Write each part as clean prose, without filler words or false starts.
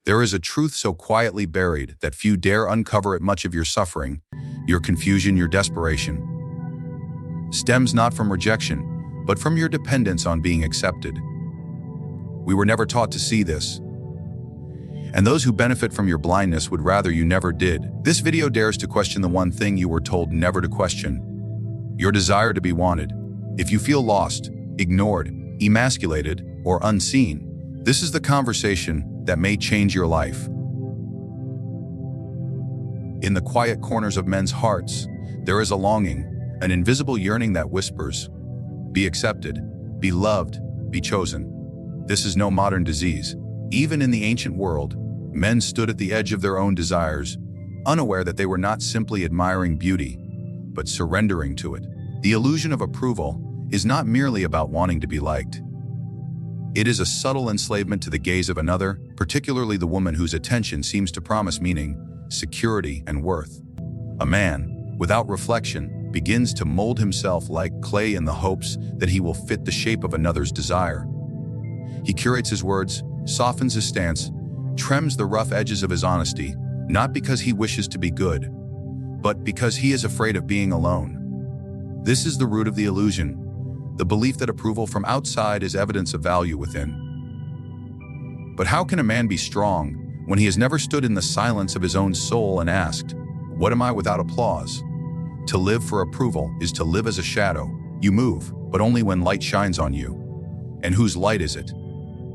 There is a truth so quietly buried that few dare uncover it. Much of your suffering, your confusion, your desperation, stems not from rejection, but from your dependence on being accepted. We were never taught to see this, and those who benefit from your blindness would rather you never did. This video dares to question the one thing you were told never to question: your desire to be wanted. If you feel lost, ignored, emasculated, or unseen, this is the conversation that may change your life. In the quiet corners of men's hearts, there is a longing, an invisible yearning that whispers, "Be accepted, be loved, be chosen." This is no modern disease. Even in the ancient world, men stood at the edge of their own desires, unaware that they were not simply admiring beauty, but surrendering to it. The illusion of approval is not merely about wanting to be liked. It is a subtle enslavement to the gaze of another, particularly the woman whose attention seems to promise meaning, security, and worth. A man, without reflection, begins to mold himself like clay in the hopes that he will fit the shape of another's desire. He curates his words, softens his stance, trims the rough edges of his honesty, not because he wishes to be good, but because he is afraid of being alone. This is the root of the illusion, the belief that approval from outside is evidence of value within. But how can a man be strong when he has never stood in the silence of his own soul and asked, "What am I without applause?" To live for approval is to live as a shadow. You move, but only when light shines on you. And whose light is it?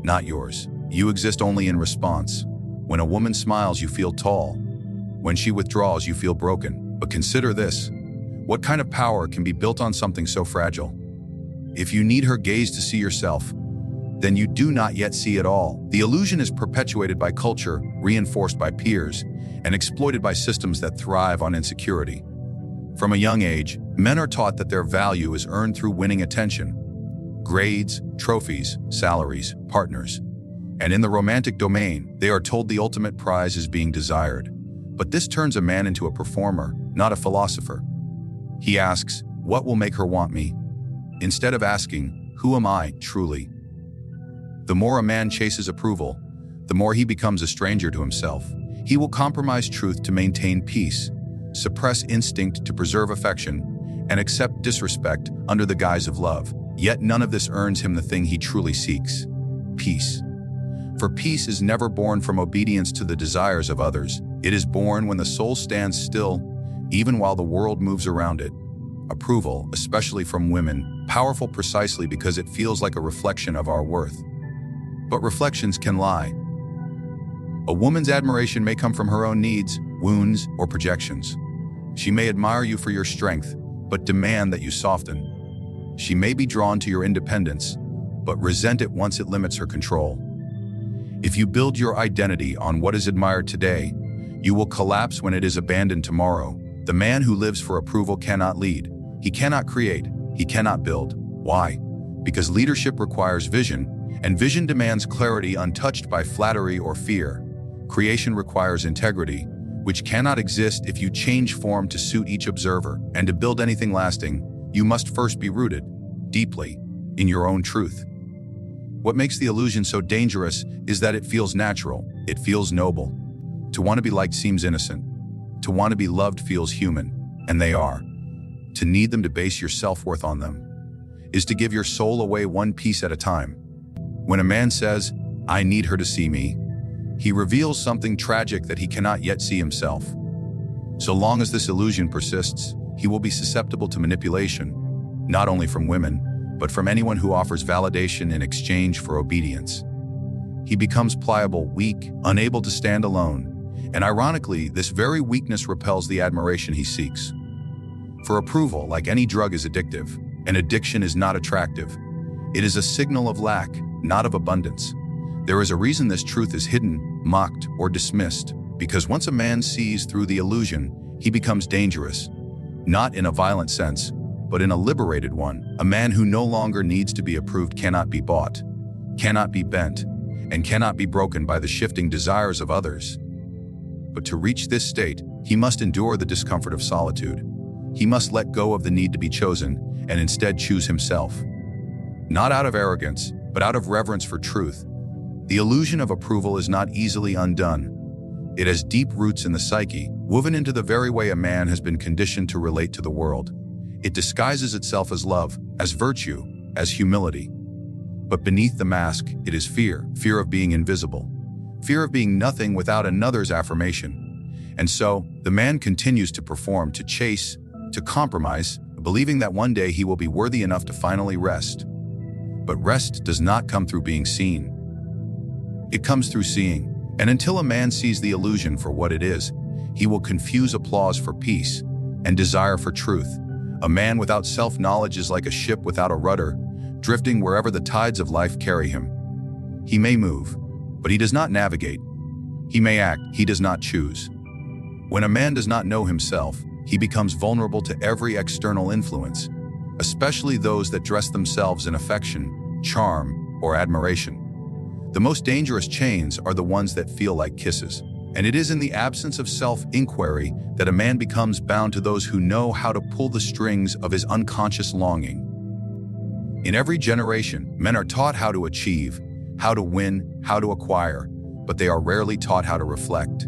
Not yours. You exist only in response. When a woman smiles, you feel tall. When she withdraws, you feel broken. But consider this: what kind of power can be built on something so fragile? If you need her gaze to see yourself, then you do not yet see it all. The illusion is perpetuated by culture, reinforced by peers, and exploited by systems that thrive on insecurity. From a young age, men are taught that their value is earned through winning attention: grades, trophies, salaries, partners. And in the romantic domain, they are told the ultimate prize is being desired. But this turns a man into a performer, not a philosopher. He asks, "What will make her want me?" instead of asking, "Who am I, truly?" The more a man chases approval, the more he becomes a stranger to himself. He will compromise truth to maintain peace, suppress instinct to preserve affection, and accept disrespect under the guise of love. Yet none of this earns him the thing he truly seeks: peace. For peace is never born from obedience to the desires of others. It is born when the soul stands still, even while the world moves around it. Approval, especially from women, powerful precisely because it feels like a reflection of our worth. But reflections can lie. A woman's admiration may come from her own needs, wounds, or projections. She may admire you for your strength, but demand that you soften. She may be drawn to your independence, but resent it once it limits her control. If you build your identity on what is admired today, you will collapse when it is abandoned tomorrow. The man who lives for approval cannot lead. He cannot create. He cannot build. Why? Because leadership requires vision, and vision demands clarity untouched by flattery or fear. Creation requires integrity, which cannot exist if you change form to suit each observer. And to build anything lasting, you must first be rooted, deeply, in your own truth. What makes the illusion so dangerous is that it feels natural. It feels noble. To want to be liked seems innocent. To want to be loved feels human, and they are. To need them to base your self-worth on them is to give your soul away one piece at a time. When a man says, "I need her to see me," he reveals something tragic that he cannot yet see himself. So long as this illusion persists, he will be susceptible to manipulation, not only from women, but from anyone who offers validation in exchange for obedience. He becomes pliable, weak, unable to stand alone. And ironically, this very weakness repels the admiration he seeks. For approval, like any drug, is addictive. An addiction is not attractive. It is a signal of lack, not of abundance. There is a reason this truth is hidden, mocked, or dismissed. Because once a man sees through the illusion, he becomes dangerous. Not in a violent sense, but in a liberated one. A man who no longer needs to be approved cannot be bought, cannot be bent, and cannot be broken by the shifting desires of others. But to reach this state, he must endure the discomfort of solitude. He must let go of the need to be chosen and instead choose himself. Not out of arrogance, but out of reverence for truth. The illusion of approval is not easily undone. It has deep roots in the psyche, woven into the very way a man has been conditioned to relate to the world. It disguises itself as love, as virtue, as humility. But beneath the mask, it is fear, fear of being invisible, fear of being nothing without another's affirmation. And so, the man continues to perform, to chase, to compromise, believing that one day he will be worthy enough to finally rest. But rest does not come through being seen. It comes through seeing. And until a man sees the illusion for what it is, he will confuse applause for peace and desire for truth. A man without self-knowledge is like a ship without a rudder, drifting wherever the tides of life carry him. He may move, but he does not navigate. He may act, he does not choose. When a man does not know himself, he becomes vulnerable to every external influence, especially those that dress themselves in affection, charm, or admiration. The most dangerous chains are the ones that feel like kisses, and it is in the absence of self-inquiry that a man becomes bound to those who know how to pull the strings of his unconscious longing. In every generation, men are taught how to achieve, how to win, how to acquire, but they are rarely taught how to reflect.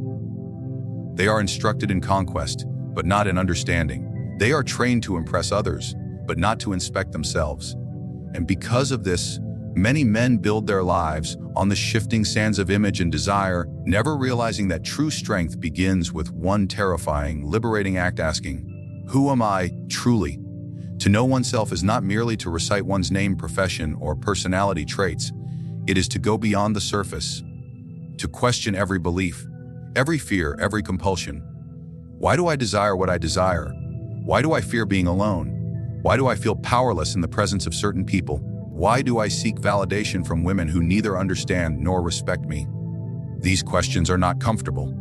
They are instructed in conquest, but not in understanding. They are trained to impress others, but not to inspect themselves. And because of this, many men build their lives on the shifting sands of image and desire, never realizing that true strength begins with one terrifying, liberating act asking, "Who am I, truly?" To know oneself is not merely to recite one's name, profession, or personality traits. It is to go beyond the surface, to question every belief, every fear, every compulsion. Why do I desire what I desire? Why do I fear being alone? Why do I feel powerless in the presence of certain people? Why do I seek validation from women who neither understand nor respect me? These questions are not comfortable,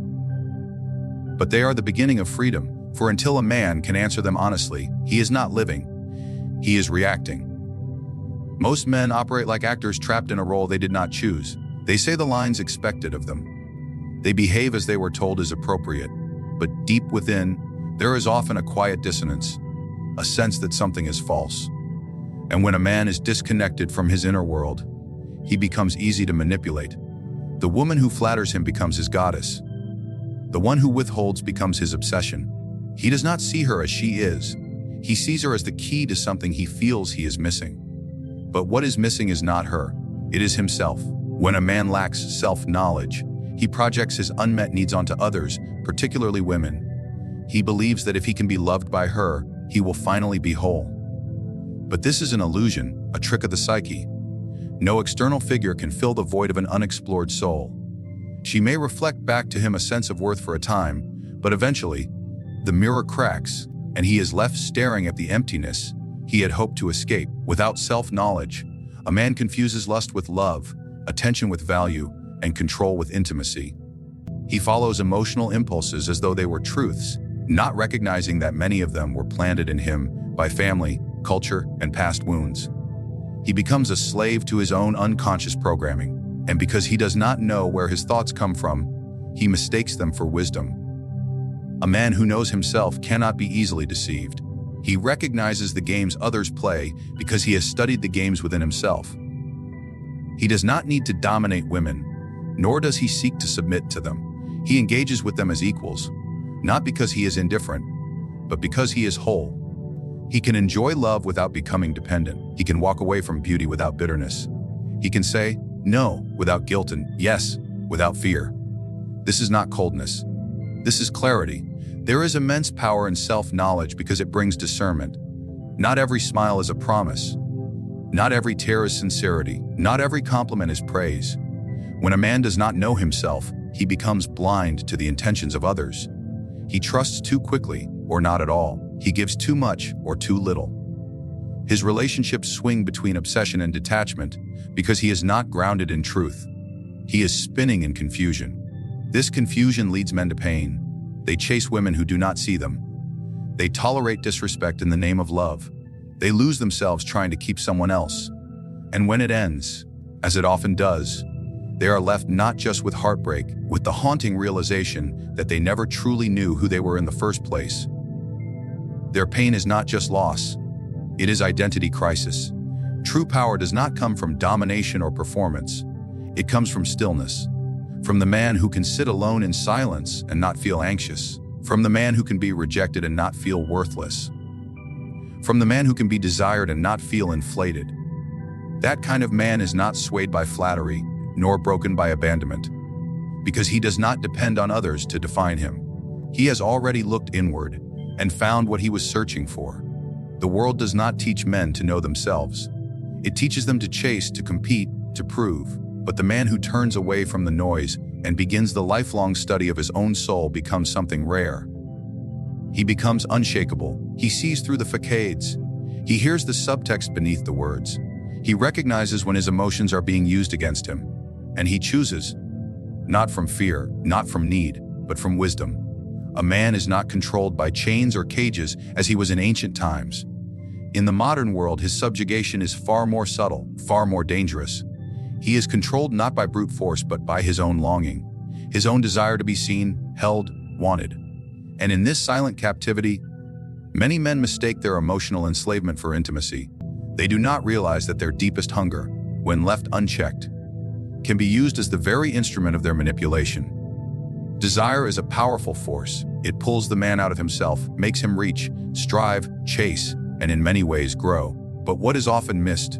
but they are the beginning of freedom, for until a man can answer them honestly, he is not living, he is reacting. Most men operate like actors trapped in a role they did not choose. They say the lines expected of them. They behave as they were told is appropriate, but deep within, there is often a quiet dissonance, a sense that something is false. And when a man is disconnected from his inner world, he becomes easy to manipulate. The woman who flatters him becomes his goddess. The one who withholds becomes his obsession. He does not see her as she is. He sees her as the key to something he feels he is missing. But what is missing is not her, it is himself. When a man lacks self-knowledge, he projects his unmet needs onto others, particularly women. He believes that if he can be loved by her, he will finally be whole. But this is an illusion, a trick of the psyche. No external figure can fill the void of an unexplored soul. She may reflect back to him a sense of worth for a time, but eventually, the mirror cracks, and he is left staring at the emptiness he had hoped to escape. Without self-knowledge, a man confuses lust with love, attention with value, and control with intimacy. He follows emotional impulses as though they were truths, not recognizing that many of them were planted in him by family, culture, and past wounds. He becomes a slave to his own unconscious programming, and because he does not know where his thoughts come from, he mistakes them for wisdom. A man who knows himself cannot be easily deceived. He recognizes the games others play because he has studied the games within himself. He does not need to dominate women, nor does he seek to submit to them. He engages with them as equals, not because he is indifferent, but because he is whole. He can enjoy love without becoming dependent. He can walk away from beauty without bitterness. He can say no without guilt and yes without fear. This is not coldness. This is clarity. There is immense power in self-knowledge because it brings discernment. Not every smile is a promise. Not every tear is sincerity. Not every compliment is praise. When a man does not know himself, he becomes blind to the intentions of others. He trusts too quickly or not at all. He gives too much or too little. His relationships swing between obsession and detachment because he is not grounded in truth. He is spinning in confusion. This confusion leads men to pain. They chase women who do not see them. They tolerate disrespect in the name of love. They lose themselves trying to keep someone else. And when it ends, as it often does, they are left not just with heartbreak, with the haunting realization that they never truly knew who they were in the first place. Their pain is not just loss, it is identity crisis. True power does not come from domination or performance. It comes from stillness, from the man who can sit alone in silence and not feel anxious, from the man who can be rejected and not feel worthless, from the man who can be desired and not feel inflated. That kind of man is not swayed by flattery, nor broken by abandonment, because he does not depend on others to define him. He has already looked inward and found what he was searching for. The world does not teach men to know themselves. It teaches them to chase, to compete, to prove. But the man who turns away from the noise and begins the lifelong study of his own soul becomes something rare. He becomes unshakable. He sees through the facades. He hears the subtext beneath the words. He recognizes when his emotions are being used against him. And he chooses, not from fear, not from need, but from wisdom. A man is not controlled by chains or cages as he was in ancient times. In the modern world, his subjugation is far more subtle, far more dangerous. He is controlled not by brute force, but by his own longing, his own desire to be seen, held, wanted. And in this silent captivity, many men mistake their emotional enslavement for intimacy. They do not realize that their deepest hunger, when left unchecked, can be used as the very instrument of their manipulation. Desire is a powerful force. It pulls the man out of himself, makes him reach, strive, chase, and in many ways grow. But what is often missed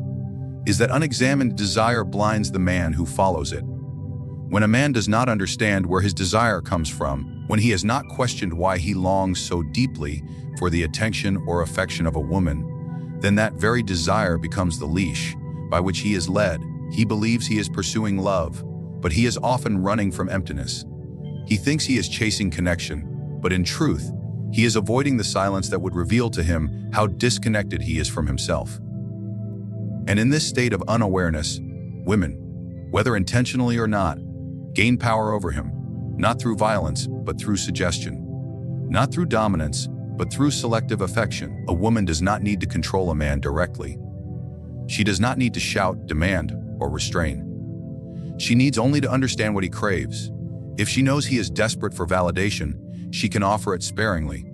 is that unexamined desire blinds the man who follows it. When a man does not understand where his desire comes from, when he has not questioned why he longs so deeply for the attention or affection of a woman, then that very desire becomes the leash by which he is led. He believes he is pursuing love, but he is often running from emptiness. He thinks he is chasing connection, but in truth, he is avoiding the silence that would reveal to him how disconnected he is from himself. And in this state of unawareness, women, whether intentionally or not, gain power over him, not through violence, but through suggestion, not through dominance, but through selective affection. A woman does not need to control a man directly. She does not need to shout, demand, or restrain. She needs only to understand what he craves. If she knows he is desperate for validation, she can offer it sparingly.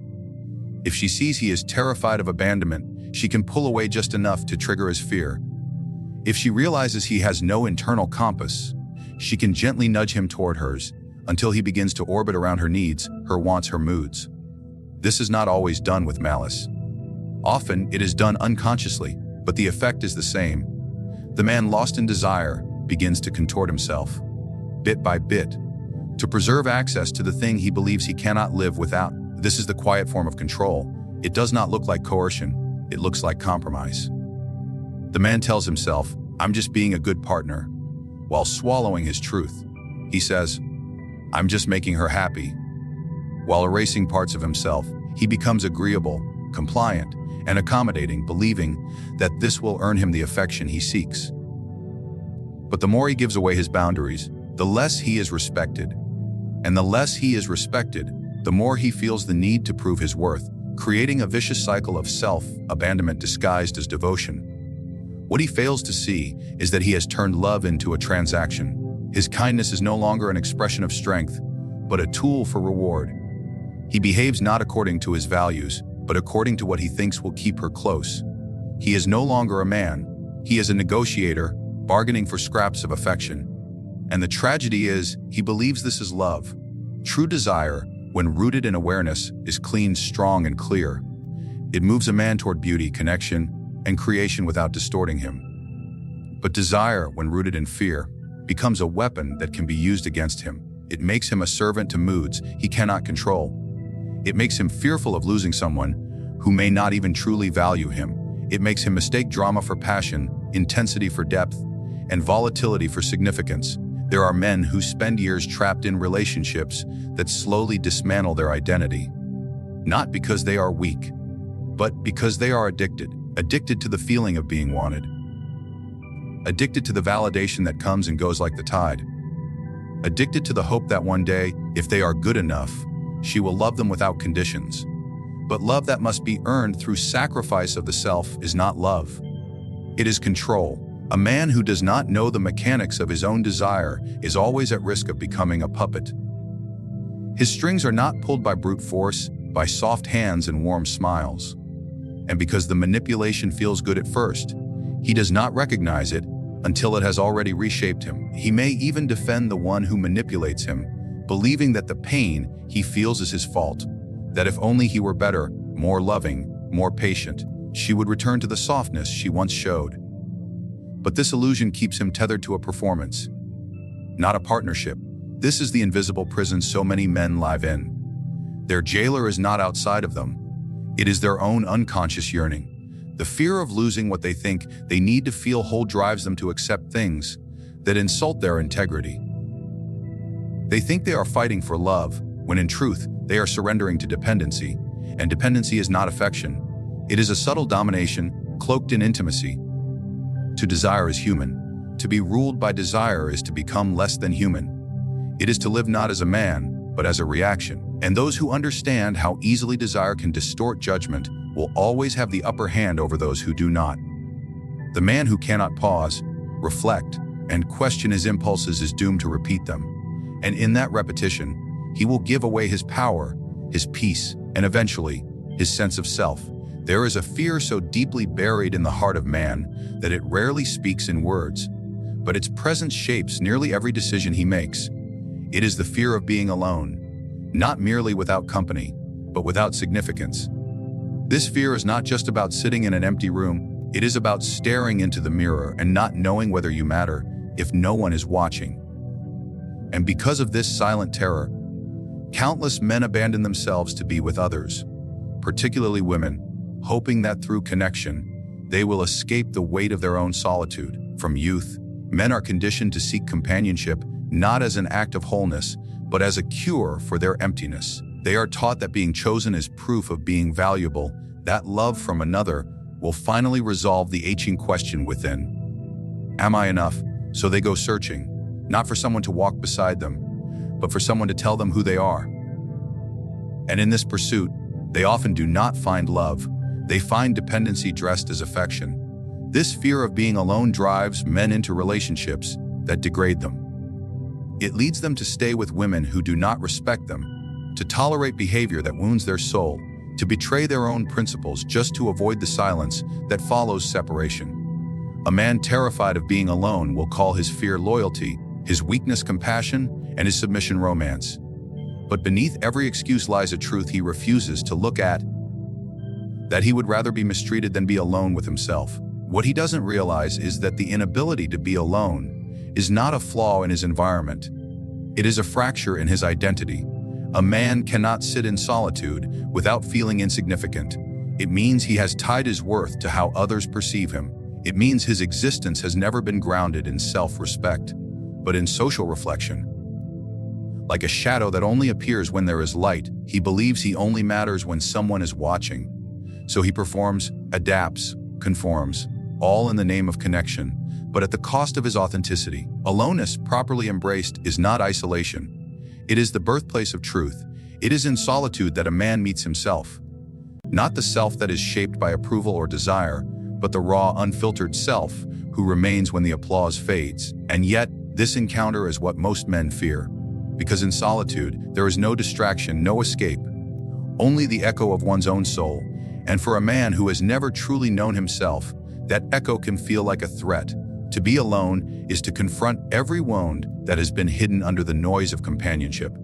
If she sees he is terrified of abandonment, she can pull away just enough to trigger his fear. If she realizes he has no internal compass, she can gently nudge him toward hers until he begins to orbit around her needs, her wants, her moods. This is not always done with malice. Often it is done unconsciously, but the effect is the same. The man lost in desire begins to contort himself, bit by bit, to preserve access to the thing he believes he cannot live without. This is the quiet form of control. It does not look like coercion. It looks like compromise. The man tells himself, "I'm just being a good partner," while swallowing his truth. He says, "I'm just making her happy." While erasing parts of himself, he becomes agreeable, compliant, and accommodating, believing that this will earn him the affection he seeks. But the more he gives away his boundaries, the less he is respected. And the less he is respected, the more he feels the need to prove his worth, creating a vicious cycle of self-abandonment disguised as devotion. What he fails to see is that he has turned love into a transaction. His kindness is no longer an expression of strength, but a tool for reward. He behaves not according to his values, but according to what he thinks will keep her close. He is no longer a man. He is a negotiator, bargaining for scraps of affection. And the tragedy is, he believes this is love. True desire, when rooted in awareness, is clean, strong, and clear. It moves a man toward beauty, connection, and creation without distorting him. But desire, when rooted in fear, becomes a weapon that can be used against him. It makes him a servant to moods he cannot control. It makes him fearful of losing someone who may not even truly value him. It makes him mistake drama for passion, intensity for depth, and volatility for significance. There are men who spend years trapped in relationships that slowly dismantle their identity. Not because they are weak, but because they are addicted to the feeling of being wanted. Addicted to the validation that comes and goes like the tide. Addicted to the hope that one day, if they are good enough, she will love them without conditions. But love that must be earned through sacrifice of the self is not love. It is control. A man who does not know the mechanics of his own desire is always at risk of becoming a puppet. His strings are not pulled by brute force, by soft hands and warm smiles. And because the manipulation feels good at first, he does not recognize it until it has already reshaped him. He may even defend the one who manipulates him, believing that the pain he feels is his fault, that if only he were better, more loving, more patient, she would return to the softness she once showed. But this illusion keeps him tethered to a performance, not a partnership. This is the invisible prison so many men live in. Their jailer is not outside of them. It is their own unconscious yearning. The fear of losing what they think they need to feel whole drives them to accept things that insult their integrity. They think they are fighting for love, when in truth, they are surrendering to dependency. And dependency is not affection. It is a subtle domination, cloaked in intimacy. To desire is human. To be ruled by desire is to become less than human. It is to live not as a man, but as a reaction. And those who understand how easily desire can distort judgment will always have the upper hand over those who do not. The man who cannot pause, reflect, and question his impulses is doomed to repeat them. And in that repetition, he will give away his power, his peace, and eventually, his sense of self. There is a fear so deeply buried in the heart of man that it rarely speaks in words, but its presence shapes nearly every decision he makes. It is the fear of being alone, not merely without company, but without significance. This fear is not just about sitting in an empty room, it is about staring into the mirror and not knowing whether you matter if no one is watching. And because of this silent terror, countless men abandon themselves to be with others, particularly women, hoping that through connection, they will escape the weight of their own solitude. From youth, men are conditioned to seek companionship not as an act of wholeness, but as a cure for their emptiness. They are taught that being chosen is proof of being valuable, that love from another will finally resolve the aching question within. Am I enough? So they go searching, not for someone to walk beside them, but for someone to tell them who they are. And in this pursuit, they often do not find love. They find dependency dressed as affection. This fear of being alone drives men into relationships that degrade them. It leads them to stay with women who do not respect them, to tolerate behavior that wounds their soul, to betray their own principles just to avoid the silence that follows separation. A man terrified of being alone will call his fear loyalty, his weakness compassion, and his submission romance. But beneath every excuse lies a truth he refuses to look at, that he would rather be mistreated than be alone with himself. What he doesn't realize is that the inability to be alone is not a flaw in his environment. It is a fracture in his identity. A man cannot sit in solitude without feeling insignificant. It means he has tied his worth to how others perceive him. It means his existence has never been grounded in self-respect, but in social reflection. Like a shadow that only appears when there is light, he believes he only matters when someone is watching. So he performs, adapts, conforms, all in the name of connection, but at the cost of his authenticity. Aloneness, properly embraced, is not isolation. It is the birthplace of truth. It is in solitude that a man meets himself. Not the self that is shaped by approval or desire, but the raw, unfiltered self who remains when the applause fades. And yet, this encounter is what most men fear. Because in solitude, there is no distraction, no escape, only the echo of one's own soul. And for a man who has never truly known himself, that echo can feel like a threat. To be alone is to confront every wound that has been hidden under the noise of companionship.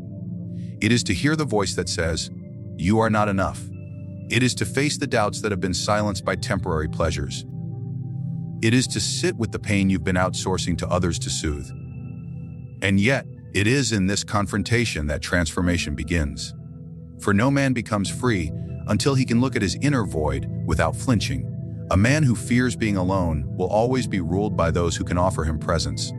It is to hear the voice that says, "You are not enough." It is to face the doubts that have been silenced by temporary pleasures. It is to sit with the pain you've been outsourcing to others to soothe. And yet, it is in this confrontation that transformation begins. For no man becomes free until he can look at his inner void without flinching. A man who fears being alone will always be ruled by those who can offer him presence.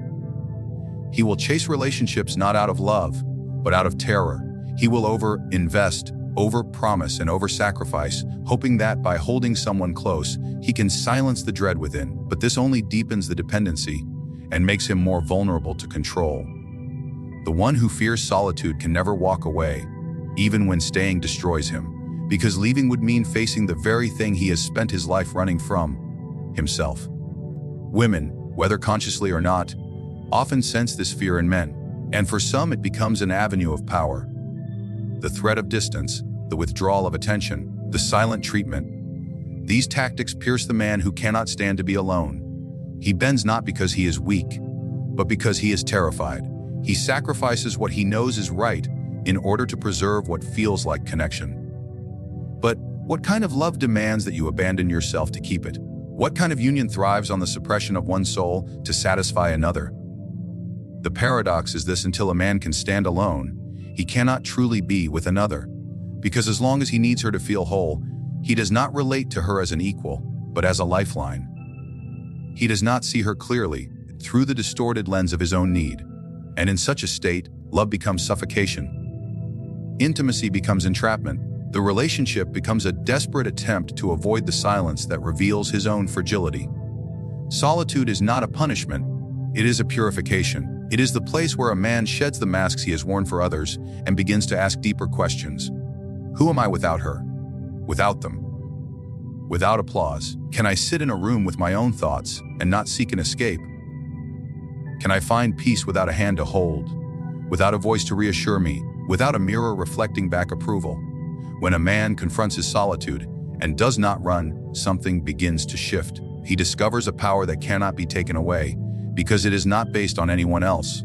He will chase relationships not out of love, but out of terror. He will over-invest, over-promise, and over-sacrifice, hoping that by holding someone close, he can silence the dread within. But this only deepens the dependency and makes him more vulnerable to control. The one who fears solitude can never walk away, even when staying destroys him, because leaving would mean facing the very thing he has spent his life running from, himself. Women, whether consciously or not, often sense this fear in men, and for some it becomes an avenue of power. The threat of distance, the withdrawal of attention, the silent treatment. These tactics pierce the man who cannot stand to be alone. He bends not because he is weak, but because he is terrified. He sacrifices what he knows is right in order to preserve what feels like connection. But what kind of love demands that you abandon yourself to keep it? What kind of union thrives on the suppression of one soul to satisfy another? The paradox is this: until a man can stand alone, he cannot truly be with another, because as long as he needs her to feel whole, he does not relate to her as an equal, but as a lifeline. He does not see her clearly through the distorted lens of his own need, and in such a state, love becomes suffocation. Intimacy becomes entrapment. The relationship becomes a desperate attempt to avoid the silence that reveals his own fragility. Solitude is not a punishment, it is a purification. It is the place where a man sheds the masks he has worn for others and begins to ask deeper questions. Who am I without her? Without them? Without applause? Can I sit in a room with my own thoughts and not seek an escape? Can I find peace without a hand to hold, without a voice to reassure me, without a mirror reflecting back approval? When a man confronts his solitude and does not run, something begins to shift. He discovers a power that cannot be taken away because it is not based on anyone else.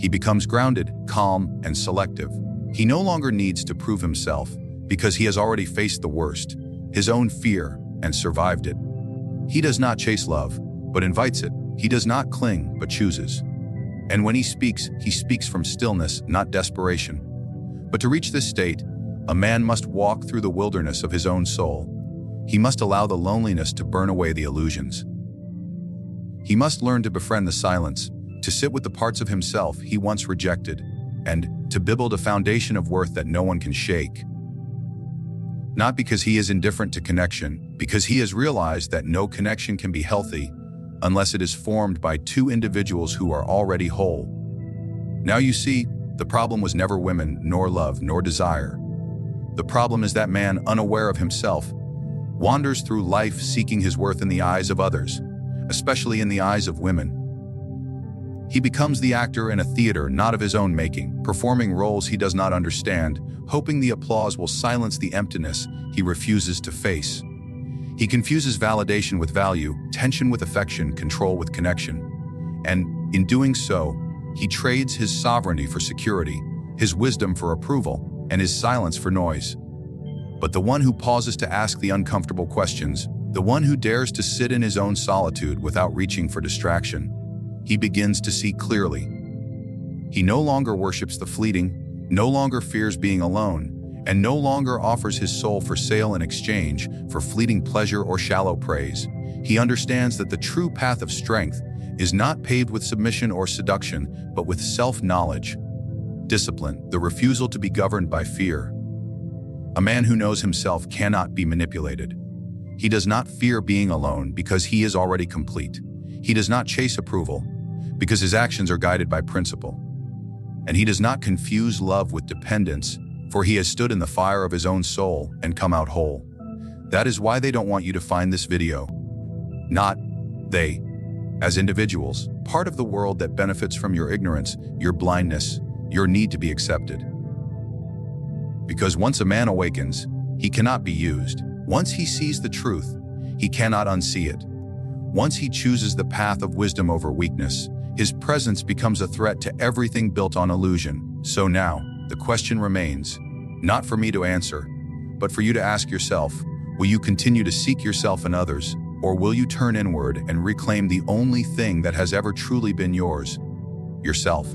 He becomes grounded, calm, and selective. He no longer needs to prove himself because he has already faced the worst, his own fear, and survived it. He does not chase love, but invites it. He does not cling, but chooses. And when he speaks from stillness, not desperation. But to reach this state, a man must walk through the wilderness of his own soul. He must allow the loneliness to burn away the illusions. He must learn to befriend the silence, to sit with the parts of himself he once rejected, and to build a foundation of worth that no one can shake. Not because he is indifferent to connection, because he has realized that no connection can be healthy unless it is formed by two individuals who are already whole. Now you see, the problem was never women, nor love, nor desire. The problem is that man, unaware of himself, wanders through life seeking his worth in the eyes of others, especially in the eyes of women. He becomes the actor in a theater not of his own making, performing roles he does not understand, hoping the applause will silence the emptiness he refuses to face. He confuses validation with value, tension with affection, control with connection. And in doing so, he trades his sovereignty for security, his wisdom for approval, and his silence for noise. But the one who pauses to ask the uncomfortable questions, the one who dares to sit in his own solitude without reaching for distraction, he begins to see clearly. He no longer worships the fleeting, no longer fears being alone, and no longer offers his soul for sale in exchange for fleeting pleasure or shallow praise. He understands that the true path of strength is not paved with submission or seduction, but with self-knowledge, discipline, the refusal to be governed by fear. A man who knows himself cannot be manipulated. He does not fear being alone because he is already complete. He does not chase approval because his actions are guided by principle. And he does not confuse love with dependence, for he has stood in the fire of his own soul and come out whole. That is why they don't want you to find this video. Not they, as individuals, part of the world that benefits from your ignorance, your blindness, your need to be accepted. Because once a man awakens, he cannot be used. Once he sees the truth, he cannot unsee it. Once he chooses the path of wisdom over weakness, his presence becomes a threat to everything built on illusion. So now, the question remains, not for me to answer, but for you to ask yourself, will you continue to seek yourself in others, or will you turn inward and reclaim the only thing that has ever truly been yours, yourself?